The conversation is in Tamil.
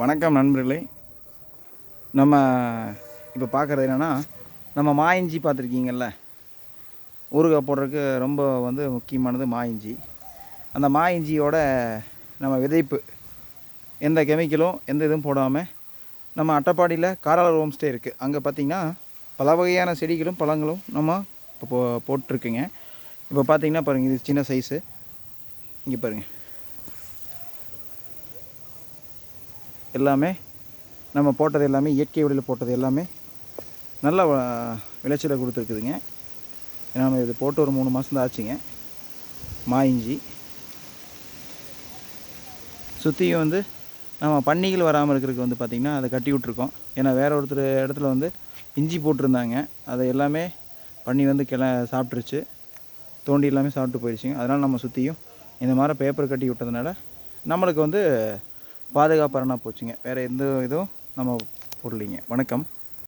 வணக்கம் நண்பர்களே. நம்ம இப்போ பார்க்குறது என்னென்னா, நம்ம மா இஞ்சி பார்த்துருக்கீங்கள்ல, ஊறுகாய் போடுறதுக்கு ரொம்ப முக்கியமானது மா இஞ்சி. அந்த மா இஞ்சியோட நம்ம விதைப்பு எந்த கெமிக்கலும் எந்த இதுவும் போடாமல் நம்ம அட்டப்பாடியில் காராளர் ஹோம் ஸ்டே இருக்குது. அங்கே பார்த்திங்கன்னா பல வகையான செடிகளும் பழங்களும் நம்ம இப்போ போட்டிருக்குங்க. இப்போ பார்த்திங்கன்னா பாருங்கள், இது சின்ன சைஸு. இங்கே பாருங்கள், எல்லாமே நம்ம போட்டது எல்லாமே இயற்கை வழியில் போட்டது எல்லாமே நல்ல விளைச்சலை கொடுத்துருக்குதுங்க. நம்ம இது போட்டு ஒரு 3 மாதம் தான் ஆச்சுங்க. மா இஞ்சி சுற்றியும் நம்ம பன்னிகள் வராமல் இருக்கிறதுக்கு பார்த்திங்கன்னா அதை கட்டி விட்ருக்கோம். ஏன்னா வேறு ஒருத்தர் இடத்துல இஞ்சி போட்டிருந்தாங்க, அதை எல்லாமே பன்னி சாப்பிட்ருச்சு, தோண்டி எல்லாமே சாப்பிட்டு போயிடுச்சுங்க. அதனால் நம்ம சுற்றியும் இந்த மாதிரி பேப்பர் கட்டி விட்டதுனால நம்மளுக்கு பாதுகாப்பாக போச்சுங்க. வேறு எந்த இதுவும் நம்ம போடலைங்க. வணக்கம்.